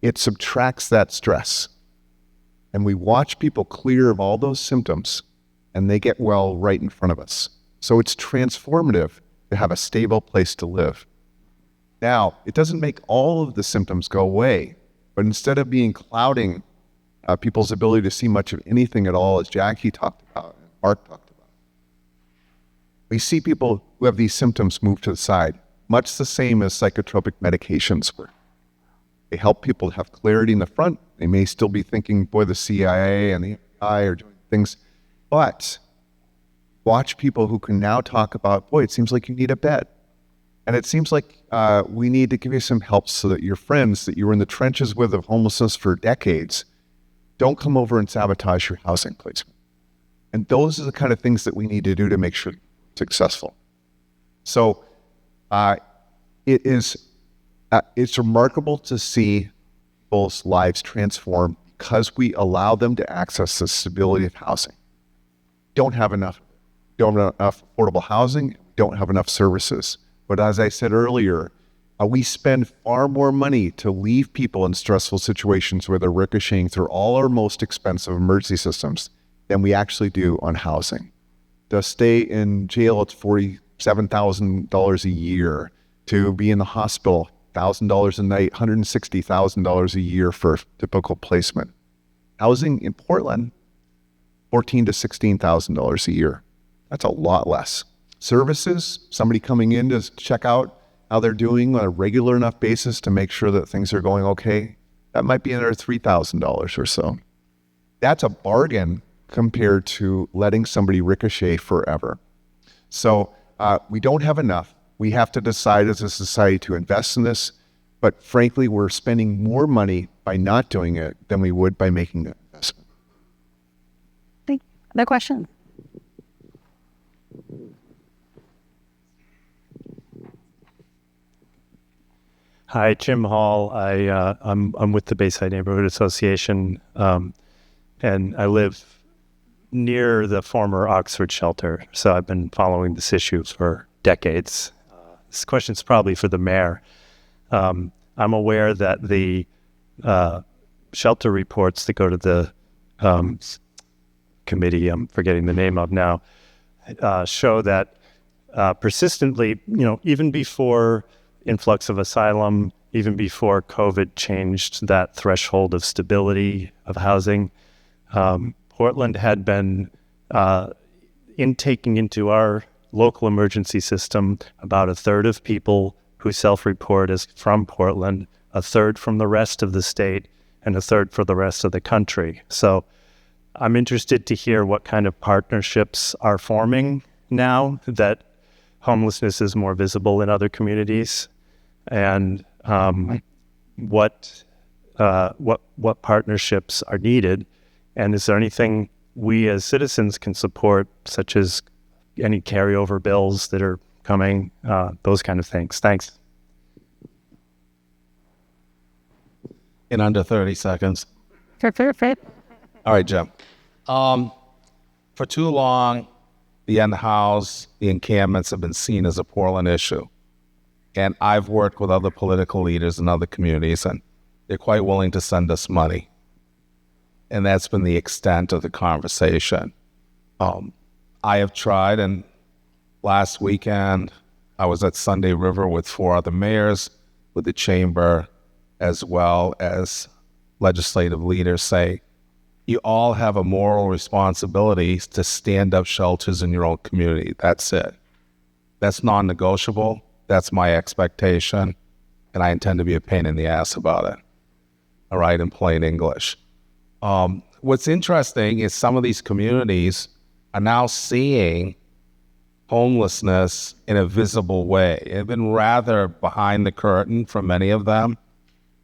[SPEAKER 10] It subtracts that stress. And we watch people clear of all those symptoms and they get well right in front of us. So it's transformative to have a stable place to live. Now, it doesn't make all of the symptoms go away, but instead of being clouding people's ability to see much of anything at all, as Jackie talked about, and Mark talked about, we see people who have these symptoms move to the side, much the same as psychotropic medications work. They help people have clarity in the front. They may still be thinking, boy, the CIA and the FBI are doing things, but watch people who can now talk about, boy, it seems like you need a bed. And it seems like we need to give you some help so that your friends that you were in the trenches with of homelessness for decades don't come over and sabotage your housing placement. And those are the kind of things that we need to do to make sure it's successful. So it's remarkable to see people's lives transform because we allow them to access the stability of housing. Don't have enough affordable housing, don't have enough services. But as I said earlier, We spend far more money to leave people in stressful situations where they're ricocheting through all our most expensive emergency systems than we actually do on housing. To stay in jail, it's $47,000 a year. To be in the hospital, $1,000 a night, $160,000 a year for typical placement. Housing in Portland, $14,000 to $16,000 a year. That's a lot less. Services, somebody coming in to check out how they're doing on a regular enough basis to make sure that things are going okay, that might be another $3,000 or so. That's a bargain compared to letting somebody ricochet forever. So we don't have enough. We have to decide as a society to invest in this, but frankly, we're spending more money by not doing it than we would by making the investment.
[SPEAKER 9] Other question?
[SPEAKER 13] Hi, Jim Hall. I'm with the Bayside Neighborhood Association, and I live near the former Oxford shelter. So I've been following this issue for decades. This question's probably for the mayor. I'm aware that the shelter reports that go to the committee, I'm forgetting the name of now, show that persistently, even before influx of asylum, even before COVID changed that threshold of stability of housing, Portland had been taking into our local emergency system about a third of people who self-report as from Portland, a third from the rest of the state, and a third for the rest of the country. So I'm interested to hear what kind of partnerships are forming now that homelessness is more visible in other communities, and what partnerships are needed, and is there anything we as citizens can support, such as any carryover bills that are coming, those kind of things. Thanks.
[SPEAKER 11] In under 30 seconds.
[SPEAKER 9] Fair.
[SPEAKER 11] All right, Jim. For too long, the in-house, the encampments have been seen as a Portland issue. And I've worked with other political leaders in other communities, and they're quite willing to send us money. And that's been the extent of the conversation. I have tried, and last weekend, I was at Sunday River with 4 other mayors, with the chamber, as well as legislative leaders, say, you all have a moral responsibility to stand up shelters in your own community. That's it. That's non-negotiable. That's my expectation, and I intend to be a pain in the ass about it. All right, in plain English. What's interesting is some of these communities are now seeing homelessness in a visible way. It's been rather behind the curtain for many of them,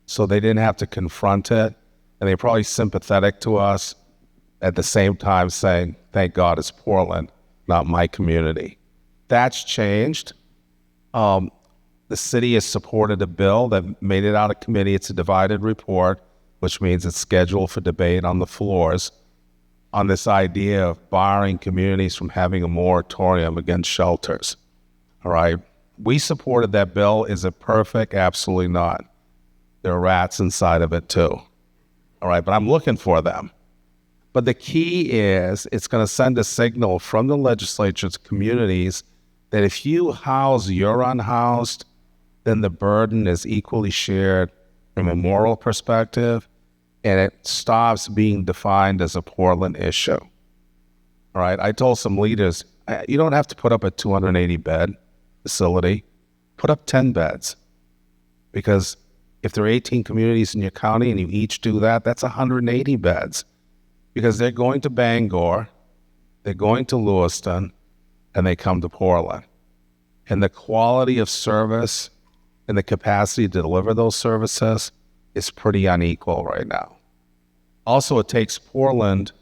[SPEAKER 11] so they didn't have to confront it, and they're probably sympathetic to us, at the same time saying, thank God it's Portland, not my community. That's changed. The city has supported a bill that made it out of committee. It's a divided report, which means it's scheduled for debate on the floors, on this idea of barring communities from having a moratorium against shelters. All right. We supported that bill. Is it perfect? Absolutely not. There are rats inside of it too. All right. But I'm looking for them. But the key is it's going to send a signal from the legislature to communities that if you house your unhoused, then the burden is equally shared from a moral perspective, and it stops being defined as a Portland issue. All right, I told some leaders, you don't have to put up a 280-bed facility. Put up 10 beds. Because if there are 18 communities in your county and you each do that, that's 180 beds. Because they're going to Bangor, they're going to Lewiston, and they come to Portland. And the quality of service and the capacity to deliver those services is pretty unequal right now. Also, it takes Portland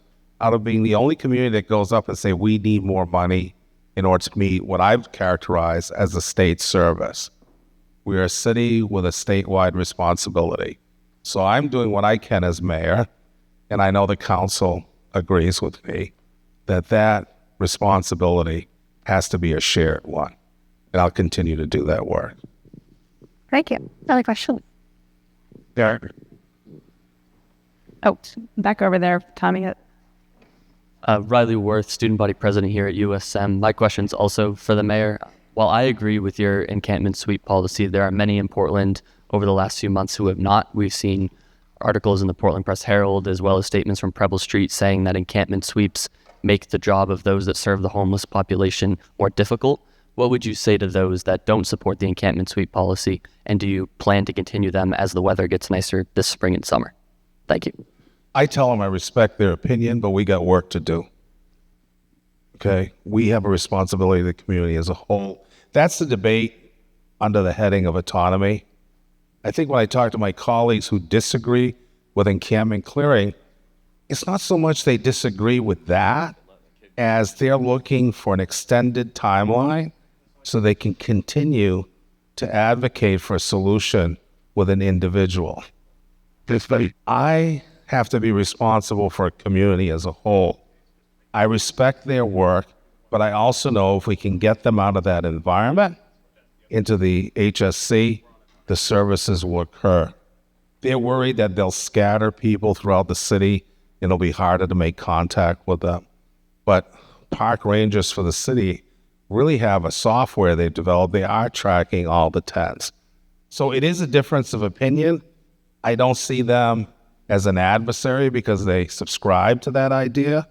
[SPEAKER 11] out of being the only community that goes up and say, we need more money in order to meet what I've characterized as a state service. We are a city with a statewide responsibility. So I'm doing what I can as mayor, and I know the council agrees with me, that responsibility has to be a shared one. And I'll continue to do that work.
[SPEAKER 9] Thank you. Another question.
[SPEAKER 11] Yeah.
[SPEAKER 9] Oh, back over there, Tommy.
[SPEAKER 14] Riley Worth, student body president here at USM. My question's also for the mayor. While I agree with your encampment sweep policy, there are many in Portland over the last few months who have not. We've seen articles in the Portland Press Herald, as well as statements from Preble Street saying that encampment sweeps make the job of those that serve the homeless population more difficult. What would you say to those that don't support the encampment sweep policy, and do you plan to continue them as the weather gets nicer this spring and summer? Thank you.
[SPEAKER 11] I tell them I respect their opinion, but we got work to do. Okay? We have a responsibility to the community as a whole. That's the debate under the heading of autonomy. I think when I talk to my colleagues who disagree with encampment clearing, it's not so much they disagree with that as they're looking for an extended timeline so they can continue to advocate for a solution with an individual. I have to be responsible for a community as a whole. I respect their work, but I also know if we can get them out of that environment into the HSC, the services will occur. They're worried that they'll scatter people throughout the city. It'll be harder to make contact with them. But park rangers for the city really have a software they've developed. They are tracking all the tents. So it is a difference of opinion. I don't see them as an adversary because they subscribe to that idea.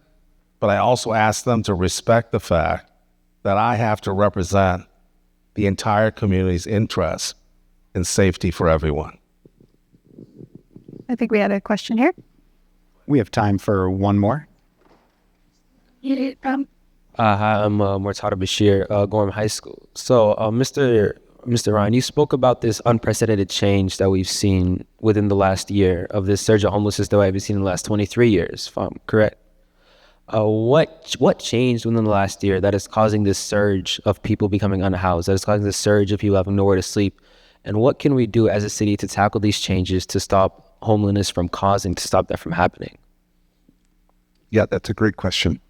[SPEAKER 11] But I also ask them to respect the fact that I have to represent the entire community's interests and safety for everyone.
[SPEAKER 9] I think we had a question here.
[SPEAKER 15] We have time for one more.
[SPEAKER 16] Hi, I'm Mortada Bashir, Gorham High School. So, Mr. Ryan, you spoke about this unprecedented change that we've seen within the last year of this surge of homelessness that we've seen in the last 23 years, if I'm correct. What changed within the last year that is causing this surge of people becoming unhoused, that is causing this surge of people having nowhere to sleep? And what can we do as a city to tackle these changes to stop homelessness from causing, to stop that from happening?
[SPEAKER 10] Yeah, that's a great question.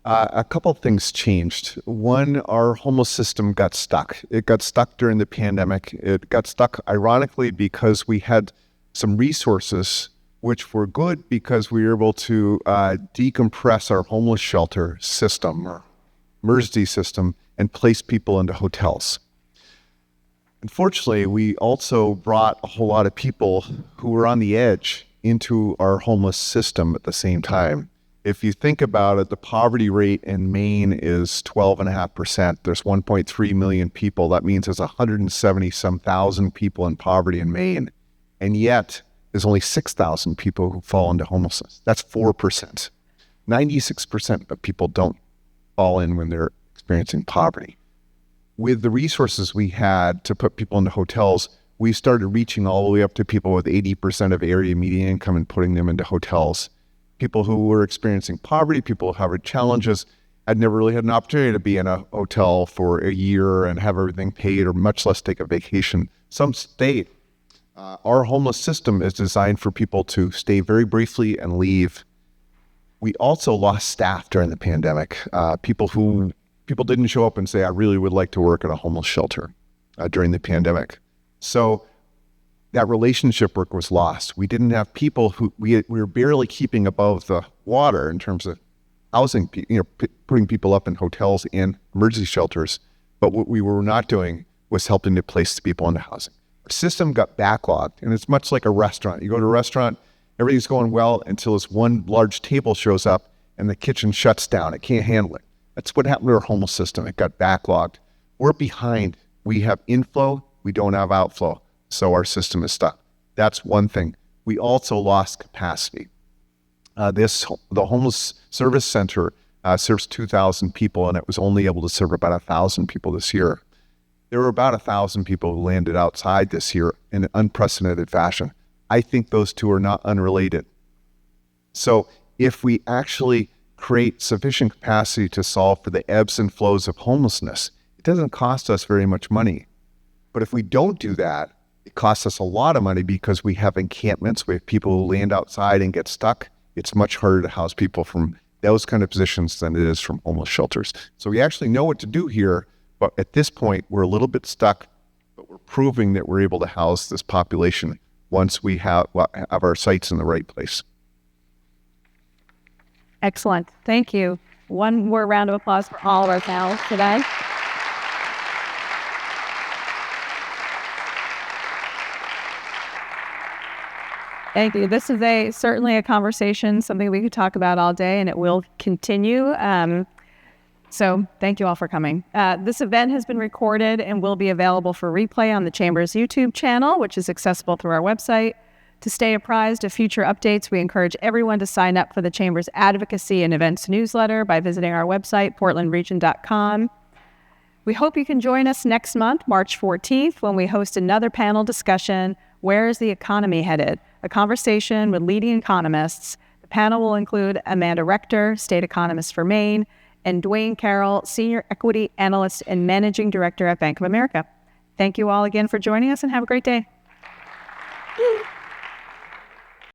[SPEAKER 10] A couple of things changed. One, our homeless system got stuck. It got stuck during the pandemic. It got stuck, ironically, because we had some resources which were good because we were able to decompress our homeless shelter system or emergency system and place people into hotels. Unfortunately, we also brought a whole lot of people who were on the edge into our homeless system at the same time. If you think about it, the poverty rate in Maine is 12.5%. There's 1.3 million people. That means there's 170-some thousand people in poverty in Maine. And yet, there's only 6,000 people who fall into homelessness. That's 4%. 96% of people don't fall in when they're experiencing poverty. With the resources we had to put people into hotels, we started reaching all the way up to people with 80% of area median income and putting them into hotels. People who were experiencing poverty, people who had challenges, had never really had an opportunity to be in a hotel for a year and have everything paid, or much less take a vacation. Some stayed. Our homeless system is designed for people to stay very briefly and leave. We also lost staff during the pandemic. People didn't show up and say, I really would like to work at a homeless shelter during the pandemic. So that relationship work was lost. We didn't have people who, we were barely keeping above the water in terms of housing, putting people up in hotels and emergency shelters. But what we were not doing was helping to place people into housing. Our system got backlogged, and it's much like a restaurant. You go to a restaurant, everything's going well until this one large table shows up and the kitchen shuts down. It can't handle it. That's what happened to our homeless system. It got backlogged. We're behind. We have inflow, we don't have outflow. So our system is stuck. That's one thing. We also lost capacity. The Homeless Service Center serves 2,000 people, and it was only able to serve about 1,000 people this year. There were about 1,000 people who landed outside this year in an unprecedented fashion. I think those two are not unrelated. So if we actually create sufficient capacity to solve for the ebbs and flows of homelessness, it doesn't cost us very much money. But if we don't do that, it costs us a lot of money because we have encampments. We have people who land outside and get stuck. It's much harder to house people from those kind of positions than it is from homeless shelters. So we actually know what to do here, but at this point, we're a little bit stuck, but we're proving that we're able to house this population once we have our sites in the right place.
[SPEAKER 9] Excellent. Thank you. One more round of applause for all of our panelists today. Thank you. This is certainly a conversation, something we could talk about all day, and it will continue. So thank you all for coming. This event has been recorded and will be available for replay on the Chamber's YouTube channel, which is accessible through our website. To stay apprised of future updates, we encourage everyone to sign up for the Chamber's Advocacy and Events newsletter by visiting our website, portlandregion.com. We hope you can join us next month, March 14th, when we host another panel discussion, Where is the Economy Headed? A conversation with leading economists. The panel will include Amanda Rector, State Economist for Maine, and Dwayne Carroll, Senior Equity Analyst and Managing Director at Bank of America. Thank you all again for joining us, and have a great day.